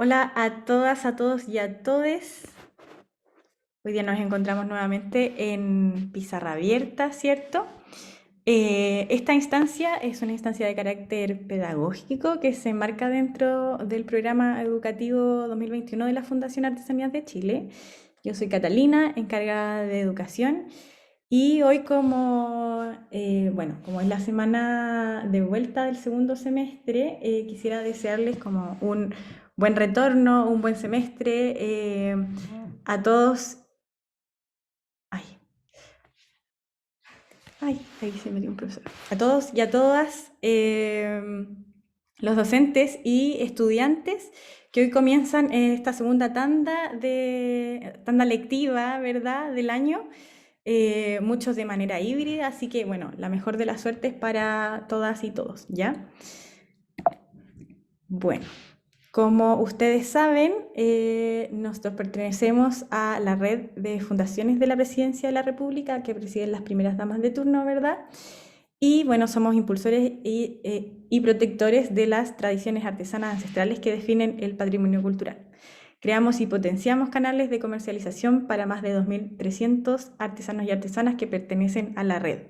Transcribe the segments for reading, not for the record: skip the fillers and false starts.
Hola a todas, a todos y a todes. Hoy día nos encontramos nuevamente en Pizarra Abierta, ¿cierto? Esta instancia es una instancia de carácter pedagógico que se enmarca dentro del programa educativo 2021 de la Fundación Artesanías de Chile. Yo soy Catalina, encargada de educación, y hoy como es la semana de vuelta del segundo semestre, quisiera desearles como un buen retorno, un buen semestre a todos. Ay, ahí se metió un profesor. A todos y a todas los docentes y estudiantes que hoy comienzan esta segunda tanda lectiva, ¿verdad?, del año. Muchos de manera híbrida, así que bueno, la mejor de las suertes para todas y todos, ¿ya? Bueno, como ustedes saben, nosotros pertenecemos a la red de fundaciones de la Presidencia de la República que presiden las primeras damas de turno, ¿verdad? Y bueno, somos impulsores y protectores de las tradiciones artesanas ancestrales que definen el patrimonio cultural. Creamos y potenciamos canales de comercialización para más de 2.300 artesanos y artesanas que pertenecen a la red.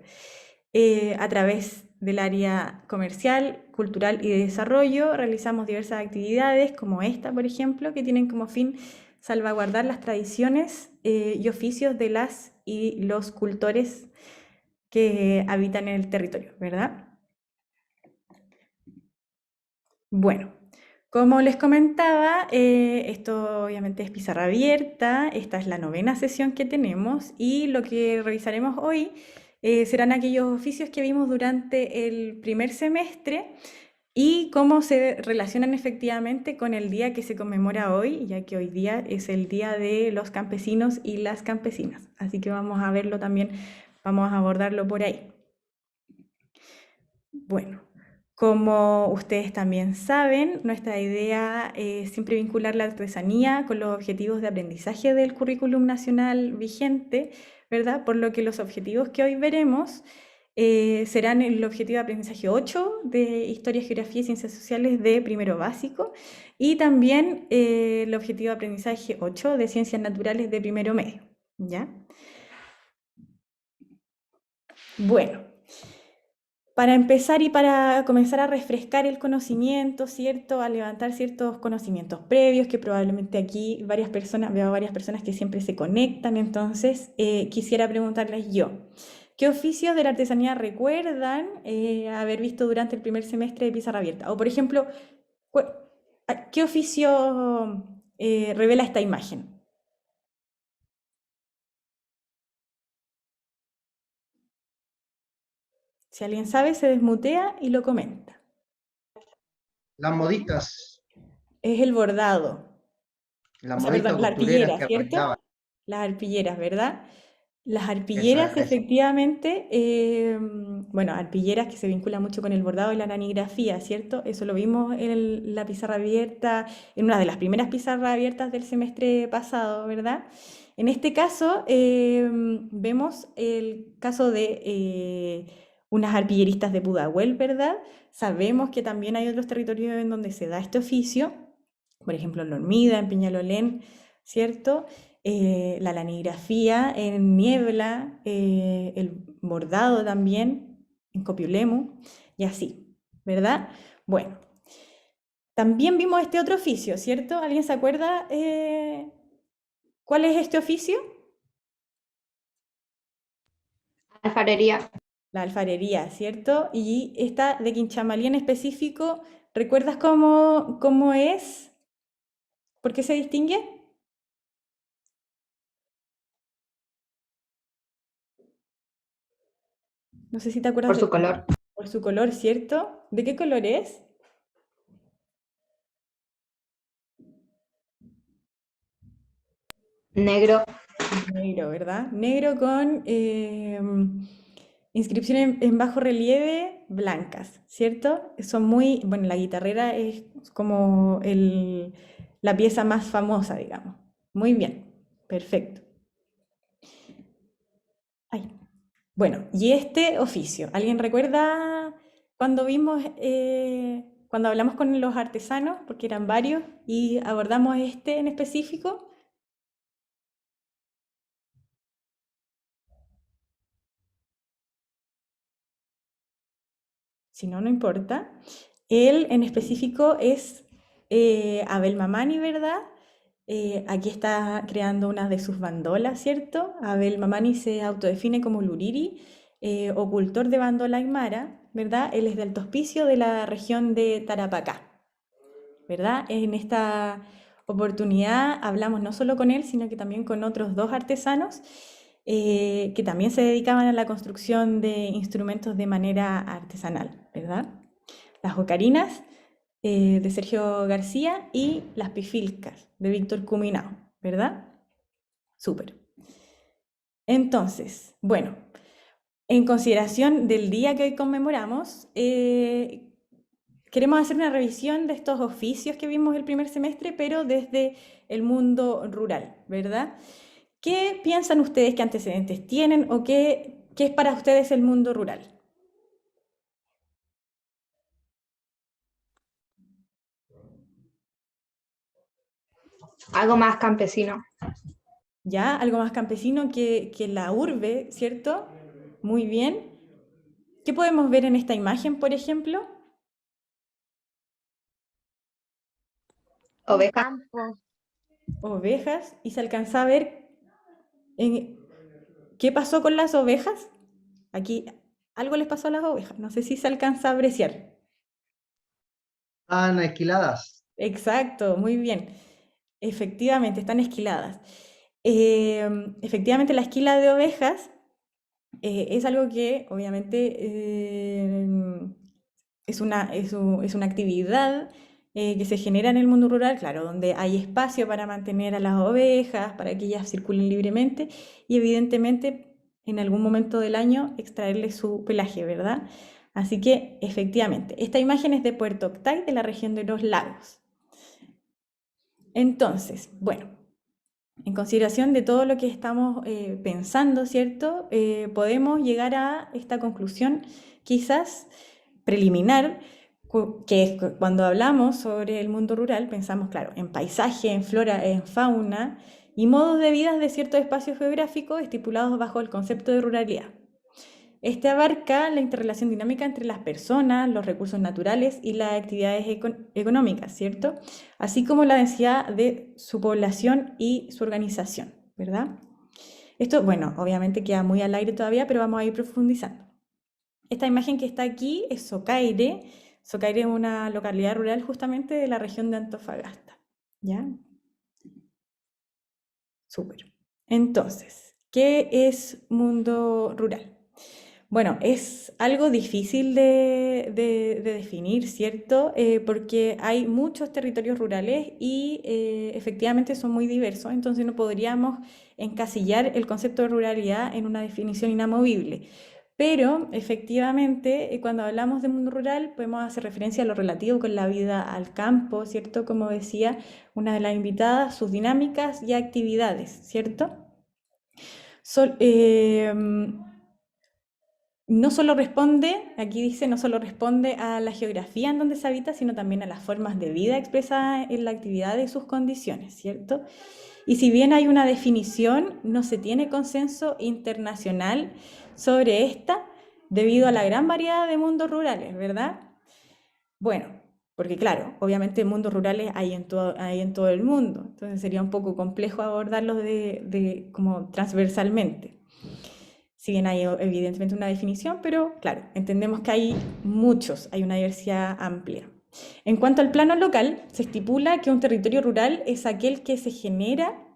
A través del área comercial, cultural y de desarrollo realizamos diversas actividades como esta, por ejemplo, que tienen como fin salvaguardar las tradiciones y oficios de las y los cultores que habitan en el territorio, ¿verdad? Bueno, como les comentaba, esto obviamente es pizarra abierta, esta es la 9ª sesión que tenemos y lo que revisaremos hoy serán aquellos oficios que vimos durante el primer semestre y cómo se relacionan efectivamente con el día que se conmemora hoy, ya que hoy día es el Día de los Campesinos y las Campesinas. Así que vamos a verlo también, vamos a abordarlo por ahí. Bueno, como ustedes también saben, nuestra idea es siempre vincular la artesanía con los objetivos de aprendizaje del currículum nacional vigente, ¿verdad? Por lo que los objetivos que hoy veremos serán el objetivo de aprendizaje 8 de Historia, Geografía y Ciencias Sociales de primero básico y también el objetivo de aprendizaje 8 de Ciencias Naturales de primero medio, ¿ya? Bueno. Para empezar y para comenzar a refrescar el conocimiento, ¿cierto? A levantar ciertos conocimientos previos, que probablemente aquí veo a varias personas que siempre se conectan, entonces quisiera preguntarles yo, ¿qué oficios de la artesanía recuerdan haber visto durante el primer semestre de Pizarra Abierta? O por ejemplo, ¿qué oficio revela esta imagen? Si alguien sabe, se desmutea y lo comenta. Las moditas, Es el bordado. O las sea, perdón, moditas la costureras arpillera, que ¿cierto? bailaban. Las arpilleras, ¿verdad? Las arpilleras, Esa. efectivamente, bueno, arpilleras que se vinculan mucho con el bordado y la lanigrafía, ¿cierto? Eso lo vimos en la pizarra abierta, en una de las primeras pizarras abiertas del semestre pasado, ¿verdad? En este caso, vemos el caso de unas arpilleristas de Pudahuel, ¿verdad? Sabemos que también hay otros territorios en donde se da este oficio, por ejemplo, en La Hormida, en Peñalolén, ¿cierto? La lanigrafía en Niebla, el bordado también en Copiulemu, y así, ¿verdad? Bueno, también vimos este otro oficio, ¿cierto? ¿Alguien se acuerda cuál es este oficio? Alfarería. La alfarería, ¿cierto? Y esta de Quinchamalí en específico, ¿recuerdas cómo es? ¿Por qué se distingue? No sé si te acuerdas Por del su color. por su color, ¿cierto? ¿De qué color es? Negro. Negro, ¿verdad? Negro con inscripciones en bajo relieve blancas, ¿cierto? Son muy, bueno, la guitarrera es como la pieza más famosa, digamos. Muy bien, perfecto. Ay. Bueno, y este oficio, ¿alguien recuerda cuando vimos cuando hablamos con los artesanos, porque eran varios, y abordamos este en específico. Si no, no importa. Él en específico es Abel Mamani, ¿verdad? Aquí está creando una de sus bandolas, ¿cierto? Abel Mamani se autodefine como Luriri, ocultor de bandola aymara, ¿verdad? Él es del Alto Hospicio de la región de Tarapacá, ¿verdad? En esta oportunidad hablamos no solo con él, sino que también con otros dos artesanos que también se dedicaban a la construcción de instrumentos de manera artesanal, ¿verdad? Las ocarinas de Sergio García y las pifilcas de Víctor Cuminao, ¿verdad? Súper. Entonces, bueno, en consideración del día que hoy conmemoramos, queremos hacer una revisión de estos oficios que vimos el primer semestre, pero desde el mundo rural, ¿verdad? ¿Qué piensan ustedes, qué antecedentes tienen o qué es para ustedes el mundo rural? Algo más campesino. ¿Ya? Algo más campesino que la urbe, ¿cierto? Muy bien. ¿Qué podemos ver en esta imagen, por ejemplo? Un Ovejas. campo. Ovejas. ¿Y se alcanza a ver qué pasó con las ovejas? Aquí algo les pasó a las ovejas. No sé si se alcanza a apreciar. Están esquiladas. Exacto, muy bien. Efectivamente, están esquiladas. Efectivamente, la esquila de ovejas es algo que obviamente es una actividad que se genera en el mundo rural, claro, donde hay espacio para mantener a las ovejas, para que ellas circulen libremente y evidentemente en algún momento del año extraerle su pelaje, ¿verdad? Así que efectivamente, esta imagen es de Puerto Octay, de la región de los lagos. Entonces, bueno, en consideración de todo lo que estamos pensando, ¿cierto? Podemos llegar a esta conclusión quizás preliminar, que es cuando hablamos sobre el mundo rural, pensamos, claro, en paisaje, en flora, en fauna y modos de vida de ciertos espacios geográficos estipulados bajo el concepto de ruralidad. Este abarca la interrelación dinámica entre las personas, los recursos naturales y las actividades económicas, ¿cierto? Así como la densidad de su población y su organización, ¿verdad? Esto, bueno, obviamente queda muy al aire todavía, pero vamos a ir profundizando. Esta imagen que está aquí es Socaire. Socaire es una localidad rural justamente de la región de Antofagasta, ¿ya? Súper. Entonces, ¿qué es mundo rural? Bueno, es algo difícil de definir, ¿cierto? Porque hay muchos territorios rurales y efectivamente son muy diversos, entonces no podríamos encasillar el concepto de ruralidad en una definición inamovible. Pero efectivamente, cuando hablamos de mundo rural, podemos hacer referencia a lo relativo con la vida al campo, ¿cierto? Como decía una de las invitadas, sus dinámicas y actividades, ¿cierto? Sol- no solo responde, aquí dice, no solo responde a la geografía en donde se habita, sino también a las formas de vida expresadas en la actividad de sus condiciones, ¿cierto? Y si bien hay una definición, no se tiene consenso internacional sobre esta debido a la gran variedad de mundos rurales, ¿verdad? Bueno, porque claro, obviamente mundos rurales hay en todo el mundo, entonces sería un poco complejo abordarlos como transversalmente. Si bien hay evidentemente una definición, pero claro, entendemos que hay muchos, hay una diversidad amplia. En cuanto al plano local, se estipula que un territorio rural es aquel que se genera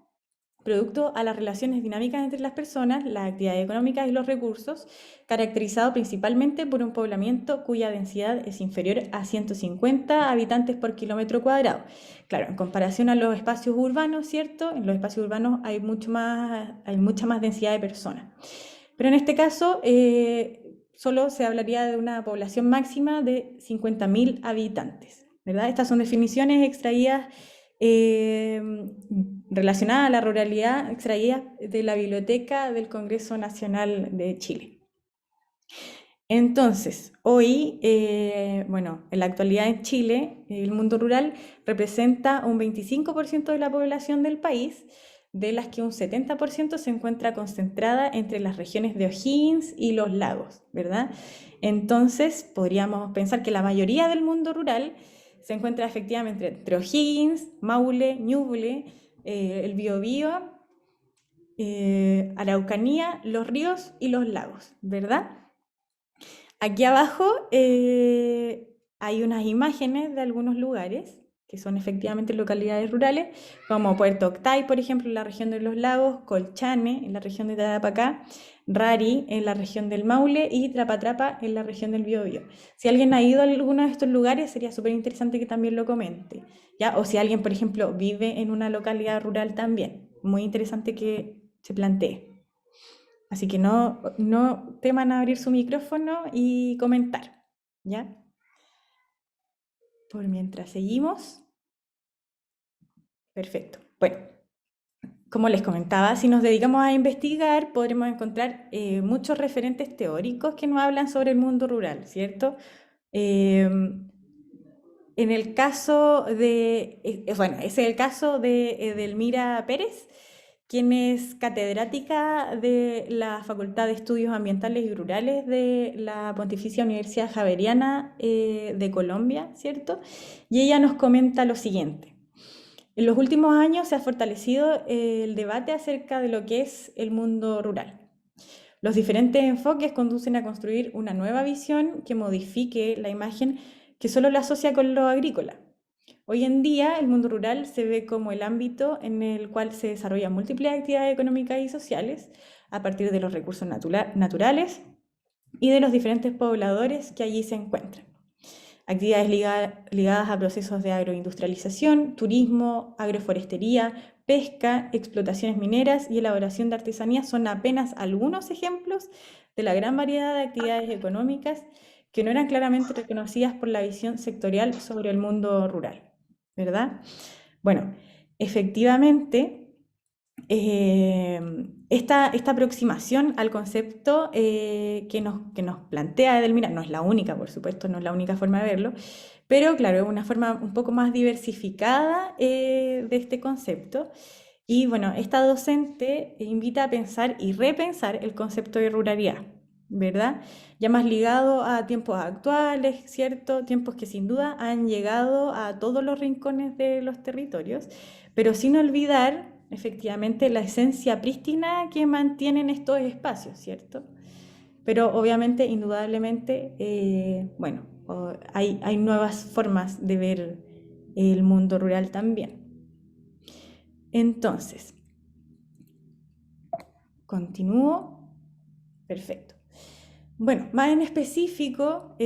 producto a las relaciones dinámicas entre las personas, las actividades económicas y los recursos, caracterizado principalmente por un poblamiento cuya densidad es inferior a 150 habitantes por kilómetro cuadrado. Claro, en comparación a los espacios urbanos, ¿cierto? En los espacios urbanos hay mucha más densidad de personas. Pero en este caso, solo se hablaría de una población máxima de 50.000 habitantes, ¿verdad? Estas son definiciones extraídas relacionadas a la ruralidad, extraídas de la Biblioteca del Congreso Nacional de Chile. Entonces, hoy, bueno, en la actualidad en Chile, el mundo rural representa un 25% de la población del país, de las que un 70% se encuentra concentrada entre las regiones de O'Higgins y los lagos, ¿verdad? Entonces, podríamos pensar que la mayoría del mundo rural se encuentra efectivamente entre O'Higgins, Maule, Ñuble, el Biobío, Araucanía, los ríos y los lagos, ¿verdad? Aquí abajo hay unas imágenes de algunos lugares que son efectivamente localidades rurales, como Puerto Octay, por ejemplo, en la región de los lagos, Colchane, en la región de Tarapacá, Rari, en la región del Maule, y Trapatrapa, en la región del Biobío. Si alguien ha ido a alguno de estos lugares, sería súper interesante que también lo comente, ¿ya? O si alguien, por ejemplo, vive en una localidad rural también, muy interesante que se plantee. Así que no teman a abrir su micrófono y comentar, ¿ya? Por mientras seguimos. Perfecto. Bueno, como les comentaba, si nos dedicamos a investigar, podremos encontrar muchos referentes teóricos que nos hablan sobre el mundo rural, ¿cierto? En el caso de, bueno, ese es el caso de Edelmira Pérez, quien es catedrática de la Facultad de Estudios Ambientales y Rurales de la Pontificia Universidad Javeriana de Colombia, ¿cierto? Y ella nos comenta lo siguiente. En los últimos años se ha fortalecido el debate acerca de lo que es el mundo rural. Los diferentes enfoques conducen a construir una nueva visión que modifique la imagen que solo la asocia con lo agrícola. Hoy en día, el mundo rural se ve como el ámbito en el cual se desarrollan múltiples actividades económicas y sociales a partir de los recursos naturales y de los diferentes pobladores que allí se encuentran. Actividades ligadas a procesos de agroindustrialización, turismo, agroforestería, pesca, explotaciones mineras y elaboración de artesanías son apenas algunos ejemplos de la gran variedad de actividades económicas que no eran claramente reconocidas por la visión sectorial sobre el mundo rural, ¿verdad? Bueno, efectivamente, esta aproximación al concepto que nos plantea Edelmira, no es la única, por supuesto, no es la única forma de verlo, pero claro, es una forma un poco más diversificada de este concepto. Y bueno, esta docente invita a pensar y repensar el concepto de ruralidad, ¿verdad? Ya más ligado a tiempos actuales, ¿cierto? Tiempos que sin duda han llegado a todos los rincones de los territorios, pero sin olvidar efectivamente la esencia prístina que mantienen estos espacios, ¿cierto? Pero obviamente, indudablemente, bueno, hay nuevas formas de ver el mundo rural también. Entonces, continúo. Perfecto. Bueno, más en específico,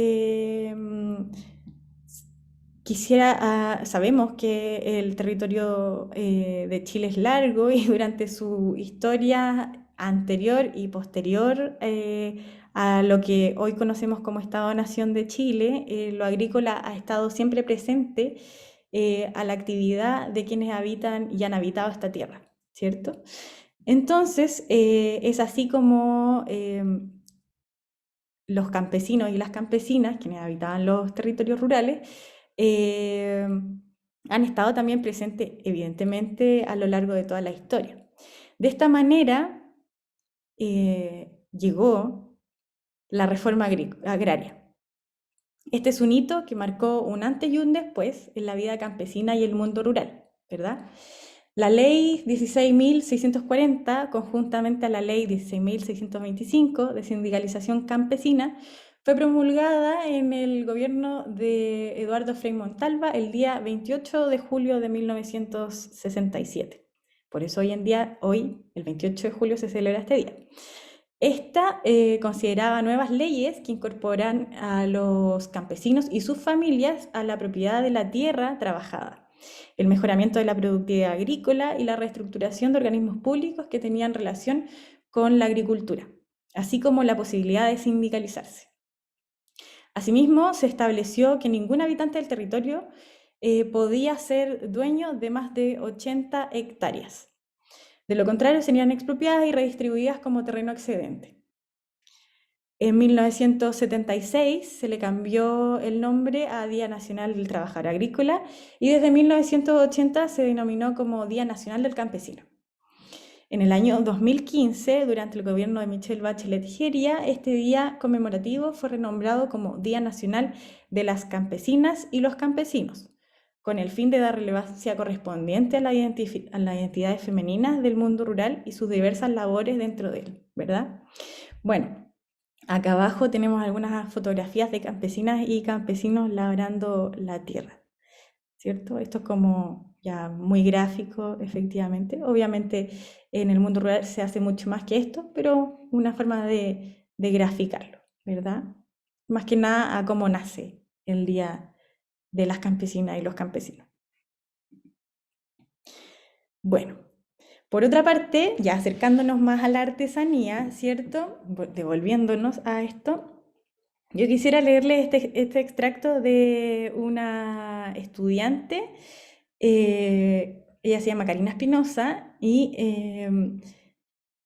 sabemos que el territorio de Chile es largo y durante su historia anterior y posterior a lo que hoy conocemos como Estado-Nación de Chile, lo agrícola ha estado siempre presente a la actividad de quienes habitan y han habitado esta tierra, ¿cierto? Entonces, es así como los campesinos y las campesinas, quienes habitaban los territorios rurales, eh, han estado también presentes, evidentemente, a lo largo de toda la historia. De esta manera, llegó la reforma agraria. Este es un hito que marcó un antes y un después en la vida campesina y el mundo rural, ¿verdad? La ley 16.640, conjuntamente a la ley 16.625 de sindicalización campesina, fue promulgada en el gobierno de Eduardo Frei Montalva el día 28 de julio de 1967. Por eso hoy en día, hoy, el 28 de julio, se celebra este día. Esta consideraba nuevas leyes que incorporan a los campesinos y sus familias a la propiedad de la tierra trabajada, el mejoramiento de la productividad agrícola y la reestructuración de organismos públicos que tenían relación con la agricultura, así como la posibilidad de sindicalizarse. Asimismo, se estableció que ningún habitante del territorio podía ser dueño de más de 80 hectáreas. De lo contrario, serían expropiadas y redistribuidas como terreno excedente. En 1976 se le cambió el nombre a Día Nacional del Trabajador Agrícola y desde 1980 se denominó como Día Nacional del Campesino. En el año 2015, durante el gobierno de Michelle Bachelet Jeria, este día conmemorativo fue renombrado como Día Nacional de las Campesinas y los Campesinos, con el fin de dar relevancia correspondiente a las identidades femeninas del mundo rural y sus diversas labores dentro de él, ¿verdad? Bueno, acá abajo tenemos algunas fotografías de campesinas y campesinos labrando la tierra, ¿cierto? Esto es como ya muy gráfico, efectivamente. Obviamente en el mundo rural se hace mucho más que esto, pero una forma de graficarlo, ¿verdad? Más que nada a cómo nace el Día de las Campesinas y los Campesinos. Bueno, por otra parte, ya acercándonos más a la artesanía, ¿cierto? Devolviéndonos a esto, yo quisiera leerles este extracto de una estudiante. Ella se llama Karina Espinosa y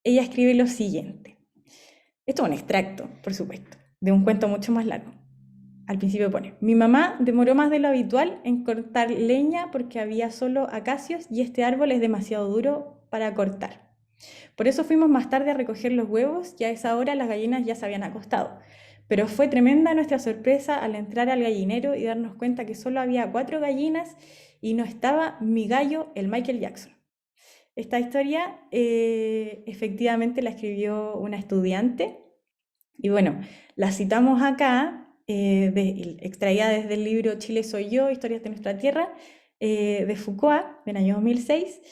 ella escribe lo siguiente. Esto es un extracto, por supuesto, de un cuento mucho más largo. Al principio pone: mi mamá demoró más de lo habitual en cortar leña porque había solo acacios y este árbol es demasiado duro para cortar. Por eso fuimos más tarde a recoger los huevos y a esa hora las gallinas ya se habían acostado. Pero fue tremenda nuestra sorpresa al entrar al gallinero y darnos cuenta que solo había 4 gallinas y no estaba mi gallo, el Michael Jackson. Esta historia efectivamente la escribió una estudiante y bueno, la citamos acá, extraída desde el libro Chile soy yo, Historias de nuestra tierra, de Foucault, del año 2006.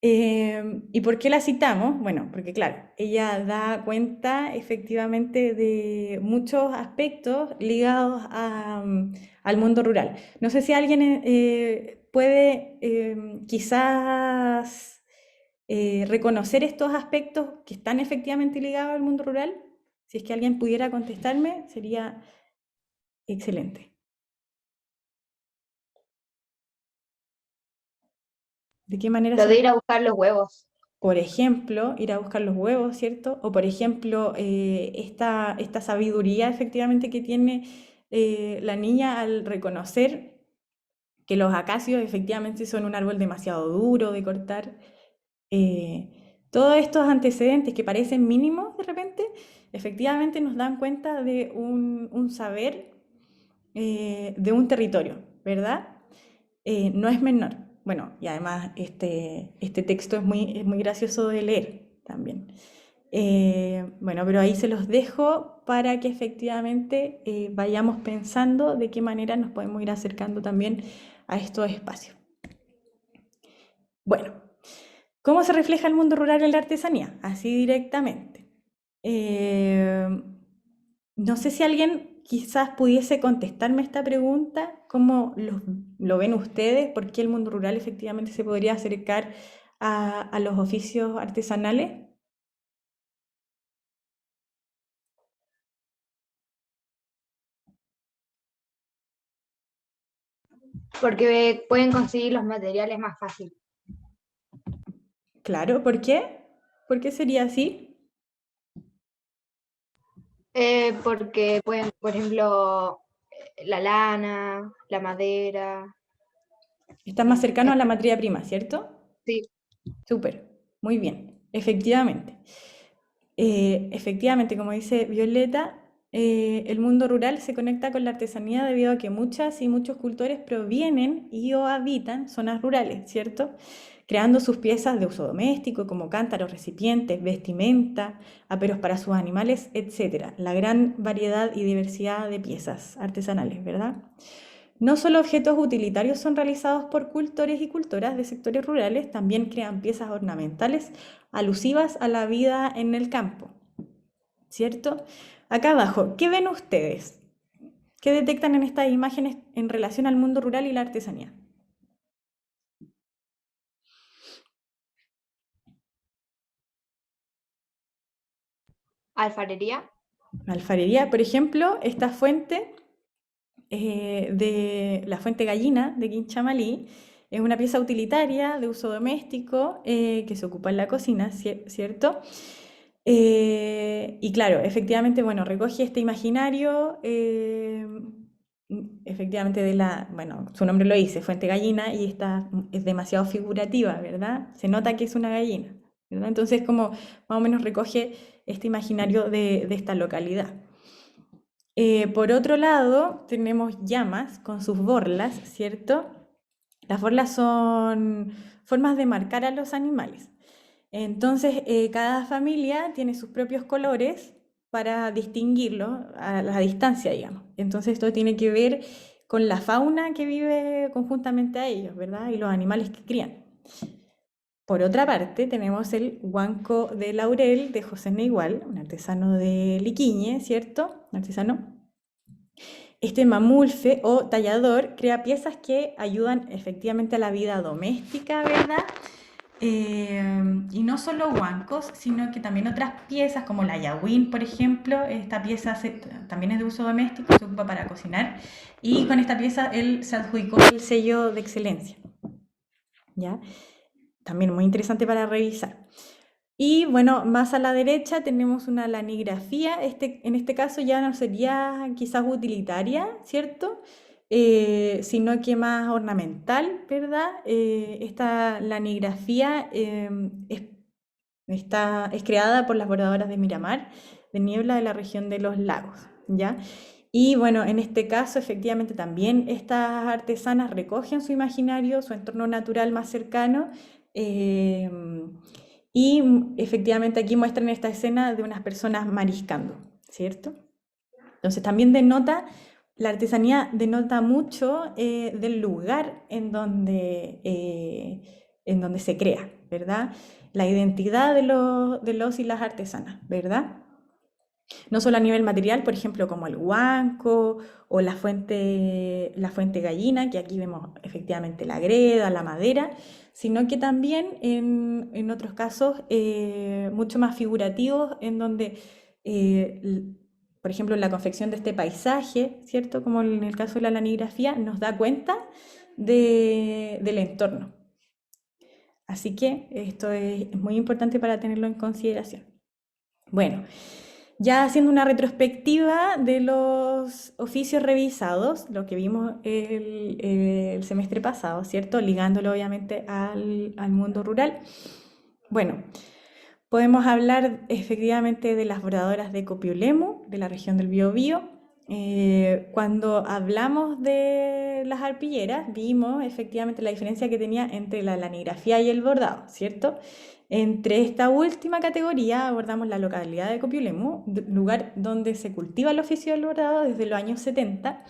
¿Y por qué la citamos? Bueno, porque claro, ella da cuenta efectivamente de muchos aspectos ligados al mundo rural. No sé si alguien puede quizás reconocer estos aspectos que están efectivamente ligados al mundo rural. Si es que alguien pudiera contestarme, sería excelente. ¿De qué manera Lo se... de ir a buscar los huevos. Por ejemplo, ir a buscar los huevos, ¿cierto? O por ejemplo, esta sabiduría efectivamente que tiene la niña al reconocer que los acacios efectivamente son un árbol demasiado duro de cortar. Todos estos antecedentes que parecen mínimos de repente, efectivamente nos dan cuenta de un saber de un territorio, ¿verdad? No es menor. Bueno, y además este texto es muy gracioso de leer también. Bueno, pero ahí se los dejo para que efectivamente vayamos pensando de qué manera nos podemos ir acercando también a estos espacios. Bueno, ¿cómo se refleja el mundo rural en la artesanía? Así directamente. No sé si alguien quizás pudiese contestarme esta pregunta, ¿cómo lo ven ustedes? ¿Por qué el mundo rural efectivamente se podría acercar a los oficios artesanales? Porque pueden conseguir los materiales más fácil. Claro, ¿por qué? ¿Por qué sería así? Porque pueden, por ejemplo, la lana, la madera. Está más cercano a la materia prima, ¿cierto? Sí, Súper, muy bien, efectivamente. Efectivamente, como dice Violeta, el mundo rural se conecta con la artesanía debido a que muchas y muchos cultores provienen y o habitan zonas rurales, ¿cierto? Creando sus piezas de uso doméstico como cántaros, recipientes, vestimenta, aperos para sus animales, etc. La gran variedad y diversidad de piezas artesanales, ¿verdad? No solo objetos utilitarios son realizados por cultores y cultoras de sectores rurales, también crean piezas ornamentales alusivas a la vida en el campo, ¿cierto? Acá abajo, ¿qué ven ustedes? ¿Qué detectan en estas imágenes en relación al mundo rural y la artesanía? alfarería. Alfarería, por ejemplo, esta fuente de la fuente gallina de Quinchamalí es una pieza utilitaria de uso doméstico que se ocupa en la cocina, ¿cierto? Y claro, efectivamente, bueno, recoge este imaginario, efectivamente bueno, su nombre lo dice, fuente gallina, y es demasiado figurativa, ¿verdad? Se nota que es una gallina, ¿verdad? Entonces, como más o menos recoge este imaginario de esta localidad. Por otro lado, tenemos llamas con sus borlas, ¿cierto? Las borlas son formas de marcar a los animales. Entonces, cada familia tiene sus propios colores para distinguirlo a la distancia, digamos. Entonces, esto tiene que ver con la fauna que vive conjuntamente a ellos, ¿verdad? Y los animales que crían. Por otra parte, tenemos el huanco de laurel de José Neigual, un artesano de Liquiñe, ¿cierto? Un artesano. Este mamulfe o tallador crea piezas que ayudan efectivamente a la vida doméstica, ¿verdad? Y no solo huancos, sino que también otras piezas como la yaguín, por ejemplo. Esta pieza también es de uso doméstico, se ocupa para cocinar, y con esta pieza él se adjudicó el sello de excelencia, ¿ya? También muy interesante para revisar. Y bueno, más a la derecha tenemos una lanigrafía. En este caso ya no sería quizás utilitaria, ¿cierto? Sino que más ornamental, ¿verdad? Esta lanigrafía es creada por las bordadoras de Miramar, de Niebla, de la región de los lagos, ¿ya? Y bueno, en este caso efectivamente también estas artesanas recogen su imaginario, su entorno natural más cercano, eh, y efectivamente aquí muestran esta escena de unas personas mariscando, ¿cierto? Entonces también la artesanía denota mucho del lugar en donde se crea, ¿verdad? La identidad de los y las artesanas, ¿verdad? No solo a nivel material, por ejemplo, como el huanco o la fuente gallina, que aquí vemos efectivamente la greda, la madera, sino que también en otros casos mucho más figurativos, en donde, por ejemplo, la confección de este paisaje, ¿cierto? Como en el caso de la lanigrafía, nos da cuenta del entorno. Así que esto es muy importante para tenerlo en consideración. Bueno, ya haciendo una retrospectiva de los oficios revisados, lo que vimos el semestre pasado, ¿cierto? Ligándolo obviamente al mundo rural. Bueno, podemos hablar efectivamente de las bordadoras de Copiulemu, de la región del Biobío. Cuando hablamos de las arpilleras, vimos efectivamente la diferencia que tenía entre la lanigrafía y el bordado, ¿cierto? Entre esta última categoría abordamos la localidad de Copiulemu, lugar donde se cultiva el oficio del bordado desde los años 70,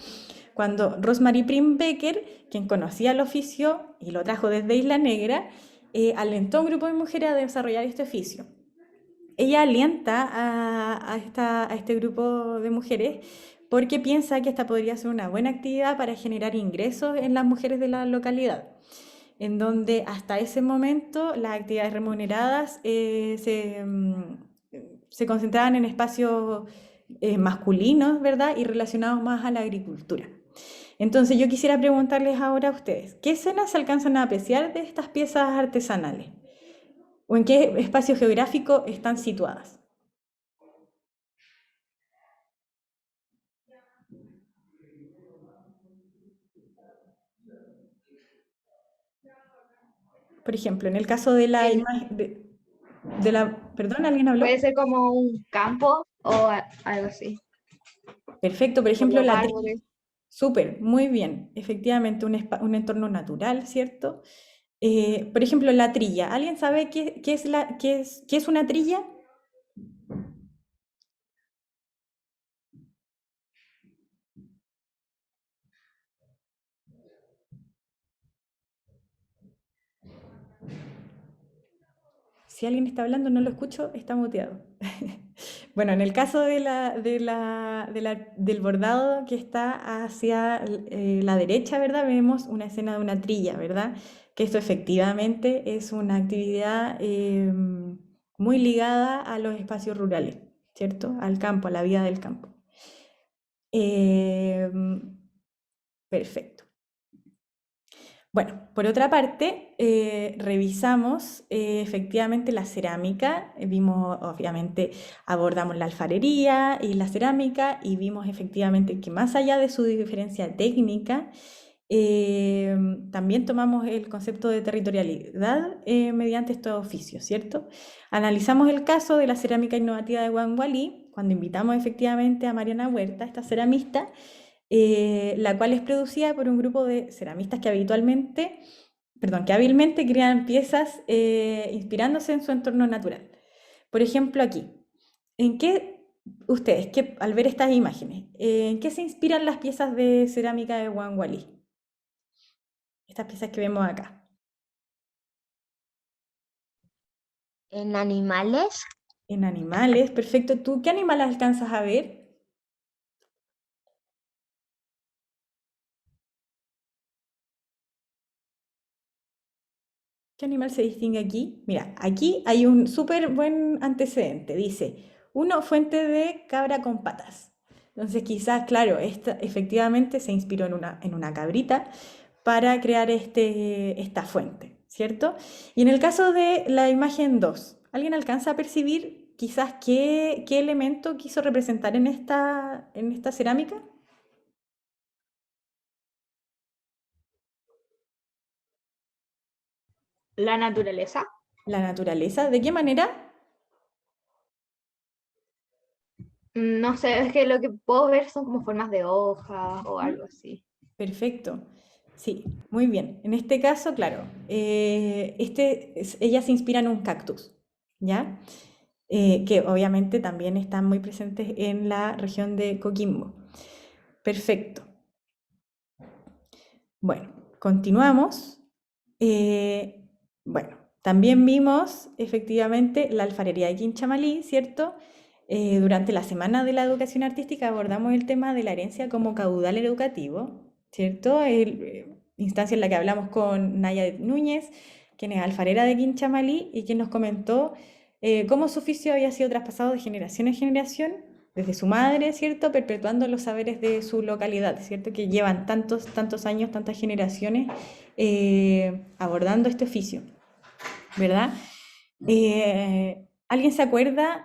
cuando Rosemary Primbecker, quien conocía el oficio y lo trajo desde Isla Negra, alentó a un grupo de mujeres a desarrollar este oficio. Ella alienta a este grupo de mujeres porque piensa que esta podría ser una buena actividad para generar ingresos en las mujeres de la localidad, en donde hasta ese momento las actividades remuneradas se concentraban en espacios masculinos, ¿verdad? Y relacionados más a la agricultura. Entonces yo quisiera preguntarles ahora a ustedes, ¿qué escenas se alcanzan a apreciar de estas piezas artesanales? ¿O en qué espacio geográfico están situadas? Por ejemplo, en el caso de la El- imagen, perdón, ¿alguien habló? Puede ser como un campo o algo así, Perfecto, por con ejemplo, los la trilla. árboles. Súper, muy bien. Efectivamente, un entorno natural, ¿cierto? Por ejemplo, la trilla. ¿Alguien sabe qué es una trilla? Si alguien está hablando, no lo escucho, está muteado. Bueno, en el caso del bordado que está hacia la derecha, ¿verdad? Vemos una escena de una trilla, ¿verdad? Que esto efectivamente es una actividad muy ligada a los espacios rurales, ¿cierto? Al campo, a la vida del campo. Perfecto. Bueno, por otra parte, revisamos efectivamente la cerámica, vimos, obviamente, abordamos la alfarería y la cerámica y vimos efectivamente que más allá de su diferencia técnica, también tomamos el concepto de territorialidad mediante estos oficios, ¿cierto? Analizamos el caso de la cerámica innovativa de Guangualí, cuando invitamos efectivamente a Mariana Huerta, esta ceramista, la cual es producida por un grupo de ceramistas que que hábilmente crean piezas inspirándose en su entorno natural. Por ejemplo, aquí, ¿en qué ustedes, al ver estas imágenes, en qué se inspiran las piezas de cerámica de Guangualí? Estas piezas que vemos acá. En animales, En animales, perfecto. ¿Tú qué animales alcanzas a ver? ¿Qué animal se distingue aquí? Mira, aquí hay un súper buen antecedente. Dice, uno, fuente de cabra con patas. Entonces quizás, claro, esta efectivamente se inspiró en una cabrita para crear esta fuente, ¿cierto? Y en el caso de la imagen 2, ¿alguien alcanza a percibir quizás qué elemento quiso representar en esta cerámica? La naturaleza. La naturaleza. ¿De qué manera? No sé, es que lo que puedo ver son como formas de hojas o algo así. Perfecto. Sí, muy bien. En este caso, claro, ella se inspira en un cactus, ¿ya? Que obviamente también están muy presentes en la región de Coquimbo. Perfecto. Bueno, continuamos. Bueno, también vimos efectivamente la alfarería de Quinchamalí, ¿cierto? Durante la Semana de la Educación Artística abordamos el tema de la herencia como caudal educativo, ¿cierto? Instancia en la que hablamos con Naya Núñez, quien es alfarera de Quinchamalí y quien nos comentó cómo su oficio había sido traspasado de generación en generación desde su madre, ¿cierto? Perpetuando los saberes de su localidad, ¿cierto? Que llevan tantos años, tantas generaciones abordando este oficio, ¿verdad? ¿Alguien se acuerda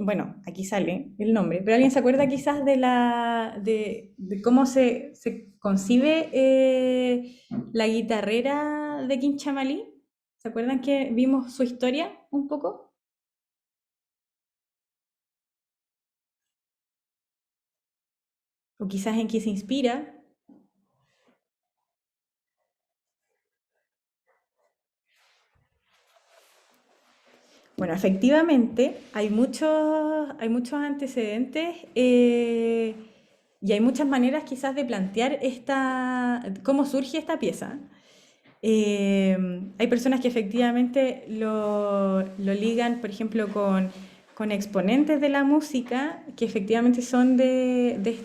bueno, aquí sale el nombre, pero alguien se acuerda quizás de cómo se concibe la guitarrera de Quinchamalí? ¿Se acuerdan que vimos su historia un poco? O quizás en qué se inspira. Bueno, efectivamente, hay muchos antecedentes y hay muchas maneras quizás de plantear cómo surge esta pieza. Hay personas que efectivamente lo ligan, por ejemplo, con exponentes de la música que efectivamente son de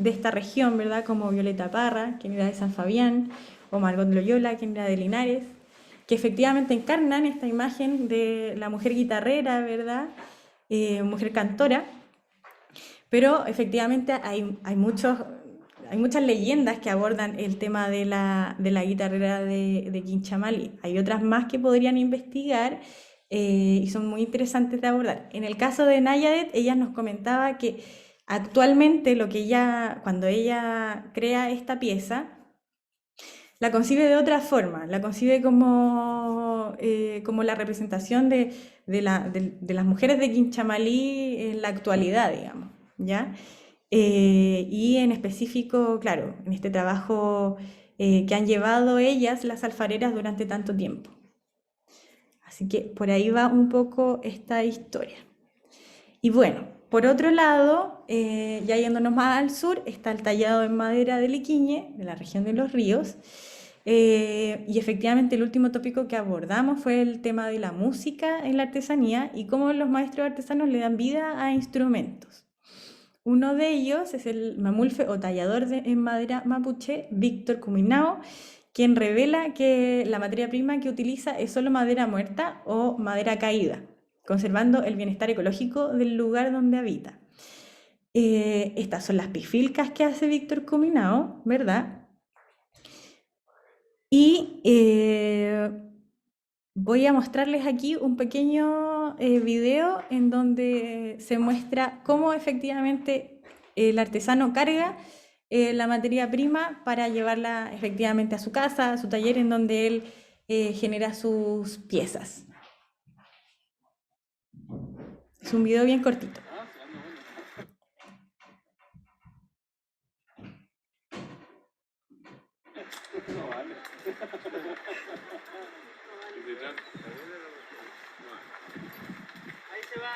esta región, ¿verdad? Como Violeta Parra, quien era de San Fabián, o Margot Loyola, quien era de Linares, que efectivamente encarnan esta imagen de la mujer guitarrera, ¿verdad? Mujer cantora, pero efectivamente hay muchas leyendas que abordan el tema de la guitarrera de Quinchamalí. Hay otras más que podrían investigar y son muy interesantes de abordar. En el caso de Nayadet, ella nos comentaba que actualmente cuando ella crea esta pieza, la concibe de otra forma, la concibe como la representación de las mujeres de Quinchamalí en la actualidad, digamos, ¿ya? Y en específico, claro, en este trabajo que han llevado ellas, las alfareras, durante tanto tiempo. Así que por ahí va un poco esta historia. Y bueno, por otro lado, ya yéndonos más al sur, está el tallado en madera de Liquiñe, de la región de Los Ríos. Y efectivamente el último tópico que abordamos fue el tema de la música en la artesanía y cómo los maestros artesanos le dan vida a instrumentos. Uno de ellos es el mamulfe o tallador en madera mapuche, Víctor Cuminao, quien revela que la materia prima que utiliza es solo madera muerta o madera caída, conservando el bienestar ecológico del lugar donde habita. Estas son las pifilcas que hace Víctor Cuminao, ¿verdad? Y voy a mostrarles aquí un pequeño video en donde se muestra cómo efectivamente el artesano carga la materia prima para llevarla efectivamente a su casa, a su taller, en donde él genera sus piezas. Es un video bien cortito. Ahí se va.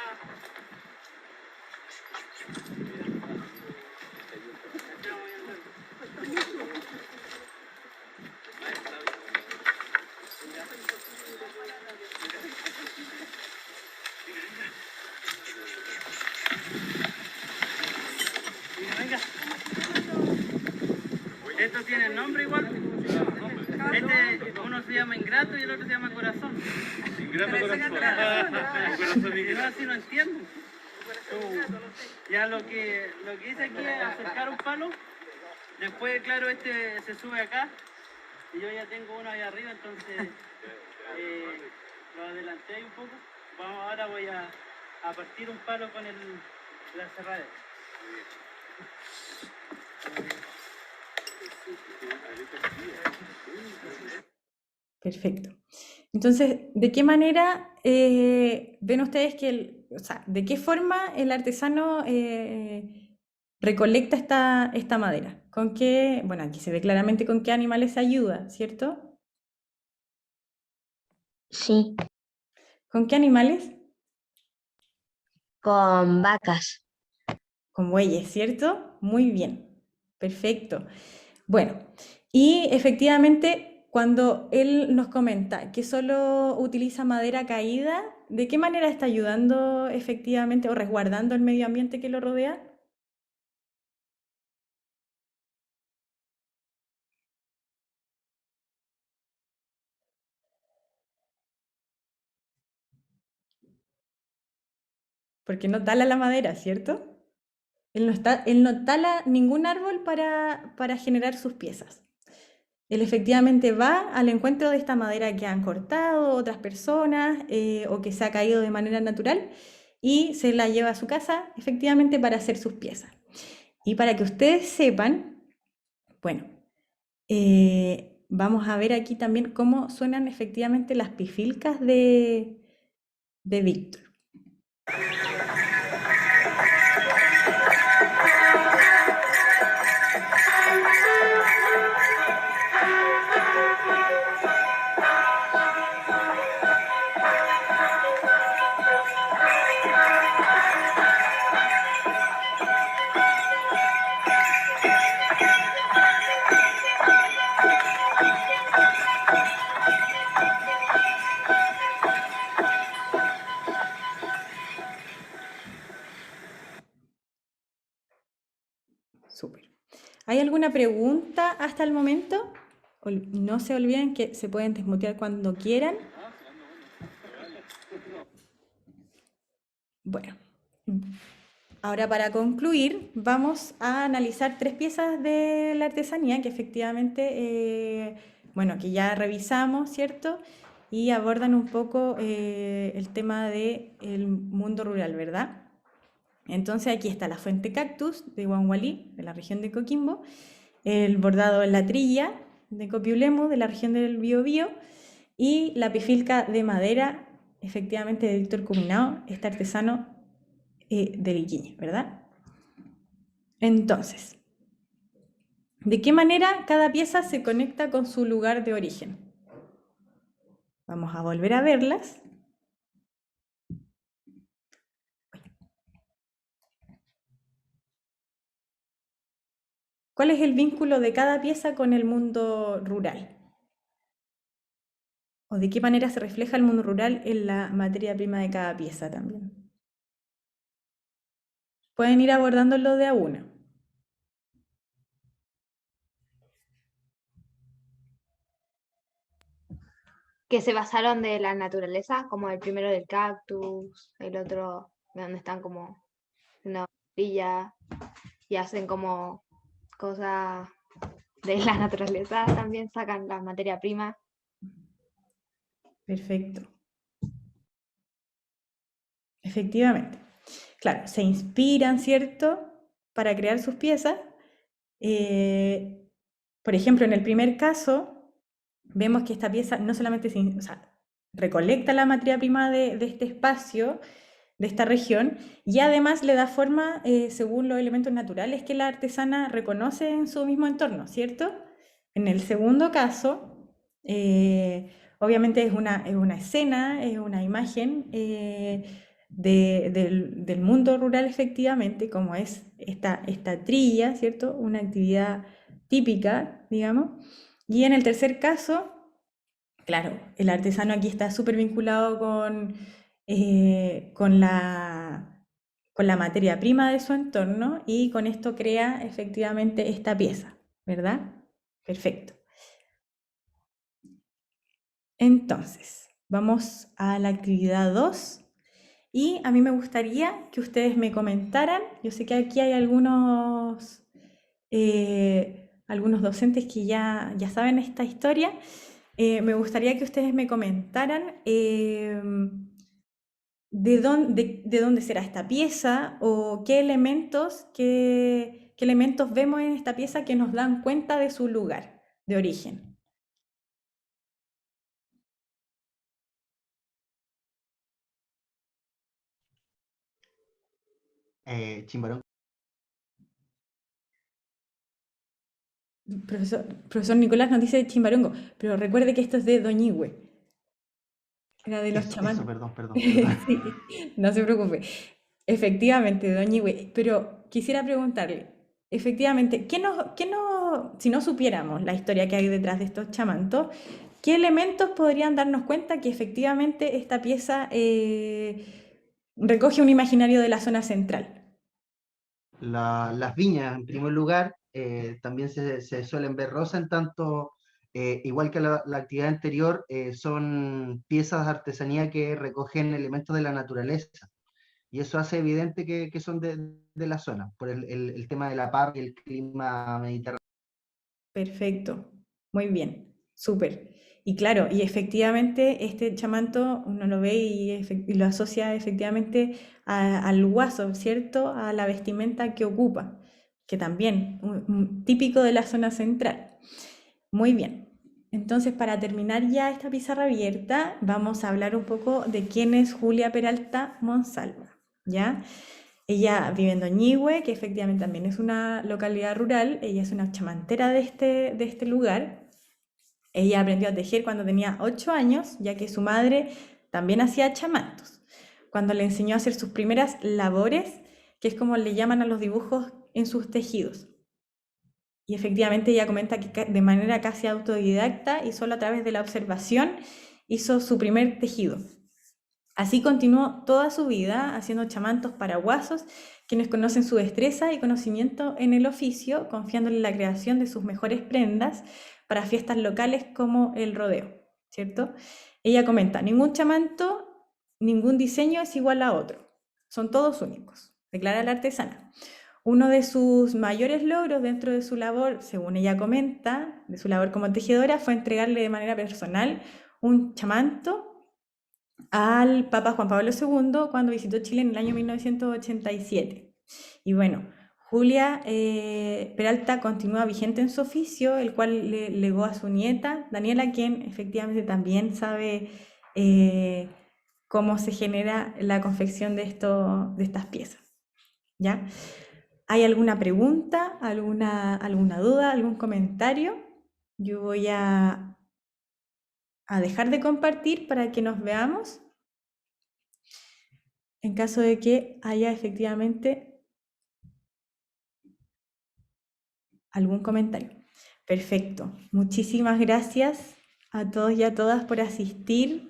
Venga. Esto tiene nombre igual. Uno se llama Ingrato y el otro se llama Corazón. Ingrato Corazón. No, así no entiendo. Ya lo que hice aquí es acercar un palo. Después, claro, este se sube acá. Y yo ya tengo uno ahí arriba, entonces lo adelanté ahí un poco. Ahora voy a partir un palo con la cerradera. Perfecto. Entonces, ¿de qué manera ven ustedes que, o sea, de qué forma el artesano recolecta esta madera? ¿Con qué? Bueno, aquí se ve claramente con qué animales se ayuda, ¿cierto? Sí, ¿Con qué animales? con vacas. Con bueyes, ¿cierto? Muy bien. Perfecto. Bueno, y efectivamente, cuando él nos comenta que solo utiliza madera caída, ¿de qué manera está ayudando efectivamente o resguardando el medio ambiente que lo rodea? Porque no tala la madera, ¿cierto? Él no tala ningún árbol para generar sus piezas. Él efectivamente va al encuentro de esta madera que han cortado otras personas o que se ha caído de manera natural y se la lleva a su casa efectivamente para hacer sus piezas. Y para que ustedes sepan, bueno, vamos a ver aquí también cómo suenan efectivamente las pifilcas de Víctor. Súper. ¿Hay alguna pregunta hasta el momento? No se olviden que se pueden desmutear cuando quieran. Bueno, ahora para concluir vamos a analizar 3 piezas de la artesanía que efectivamente, bueno, que ya revisamos, ¿cierto? Y abordan un poco el tema del mundo rural, ¿verdad? Entonces aquí está la fuente cactus de Huanhualí, de la región de Coquimbo, el bordado en la trilla de Copiulemu, de la región del Biobío, y la pifilca de madera, efectivamente de Víctor Cuminao, este artesano de Liquiñe, ¿verdad? Entonces, ¿de qué manera cada pieza se conecta con su lugar de origen? Vamos a volver a verlas. ¿Cuál es el vínculo de cada pieza con el mundo rural? ¿O de qué manera se refleja el mundo rural en la materia prima de cada pieza también? Pueden ir abordándolo de a una. Que se basaron de la naturaleza, como el primero del cactus, el otro de donde están como una orilla y hacen como cosas de la naturaleza también sacan la materia prima. Perfecto. Efectivamente. Claro, se inspiran, ¿cierto?, para crear sus piezas. Por ejemplo, en el primer caso, vemos que esta pieza no solamente o sea, recolecta la materia prima de este espacio, de esta región, y además le da forma según los elementos naturales que la artesana reconoce en su mismo entorno, ¿cierto? En el segundo caso, obviamente es una escena, es una imagen del mundo rural efectivamente, como es esta trilla, ¿cierto? Una actividad típica, digamos. Y en el tercer caso, claro, el artesano aquí está súper vinculado con la materia prima de su entorno y con esto crea efectivamente esta pieza, ¿verdad? Perfecto. Entonces, vamos a la actividad 2 y a mí me gustaría que ustedes me comentaran, yo sé que aquí hay algunos docentes que ya saben esta historia. Me gustaría que ustedes me comentaran de dónde será esta pieza o qué elementos vemos en esta pieza que nos dan cuenta de su lugar de origen. Chimbarongo. Profesor Nicolás nos dice Chimbarongo, pero recuerde que esto es de Doñihue. Era de los chamanes. Perdón. Sí, no se preocupe. Efectivamente, Doñihue, pero quisiera preguntarle, efectivamente, si no supiéramos la historia que hay detrás de estos chamantos, ¿qué elementos podrían darnos cuenta que efectivamente esta pieza recoge un imaginario de la zona central? Las viñas, en primer lugar, también se suelen ver rosa, en tanto, igual que la actividad anterior, son piezas de artesanía que recogen elementos de la naturaleza. Y eso hace evidente que son de la zona, por el tema de la paz y el clima mediterráneo. Perfecto, muy bien, súper. Y claro, y efectivamente este chamanto uno lo ve y lo asocia efectivamente al guaso, ¿cierto? A la vestimenta que ocupa, que también típico de la zona central. Muy bien. Entonces, para terminar ya esta pizarra abierta, vamos a hablar un poco de quién es Julia Peralta Monsalva, ¿ya? Ella vive en Doñihue, que efectivamente también es una localidad rural. Ella es una chamantera de este lugar. Ella aprendió a tejer cuando tenía 8 años, ya que su madre también hacía chamantos. Cuando le enseñó a hacer sus primeras labores, que es como le llaman a los dibujos en sus tejidos. Y efectivamente ella comenta que de manera casi autodidacta y solo a través de la observación hizo su primer tejido. Así continuó toda su vida haciendo chamantos para guasos, quienes conocen su destreza y conocimiento en el oficio, confiándole en la creación de sus mejores prendas para fiestas locales como el rodeo, ¿cierto? Ella comenta, ningún chamanto, ningún diseño es igual a otro, son todos únicos, declara la artesana. Uno de sus mayores logros dentro de su labor, según ella comenta, de su labor como tejedora, fue entregarle de manera personal un chamanto al Papa Juan Pablo II cuando visitó Chile en el año 1987. Y bueno, Julia Peralta continúa vigente en su oficio, el cual le legó a su nieta, Daniela, quien efectivamente también sabe cómo se genera la confección de estas piezas. ¿Ya? ¿Hay alguna pregunta, alguna duda, algún comentario? Yo voy a dejar de compartir para que nos veamos en caso de que haya efectivamente algún comentario. Perfecto. Muchísimas gracias a todos y a todas por asistir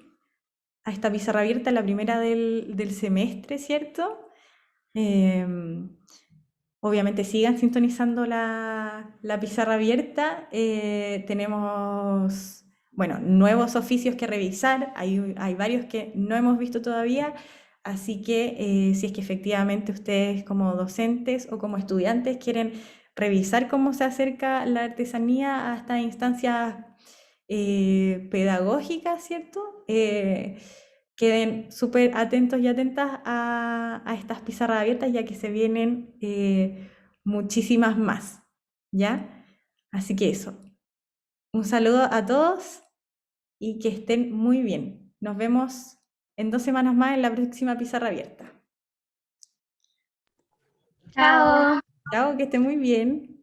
a esta pizarra abierta, la primera del semestre, ¿cierto? Obviamente sigan sintonizando la pizarra abierta. Tenemos, bueno, nuevos oficios que revisar. Hay varios que no hemos visto todavía. Así que si es que efectivamente ustedes como docentes o como estudiantes quieren revisar cómo se acerca la artesanía a estas instancias pedagógicas, ¿cierto? Queden súper atentos y atentas a estas pizarras abiertas, ya que se vienen muchísimas más, ¿ya? Así que eso. Un saludo a todos y que estén muy bien. Nos vemos en 2 semanas más en la próxima pizarra abierta. Chao. Chao, que estén muy bien.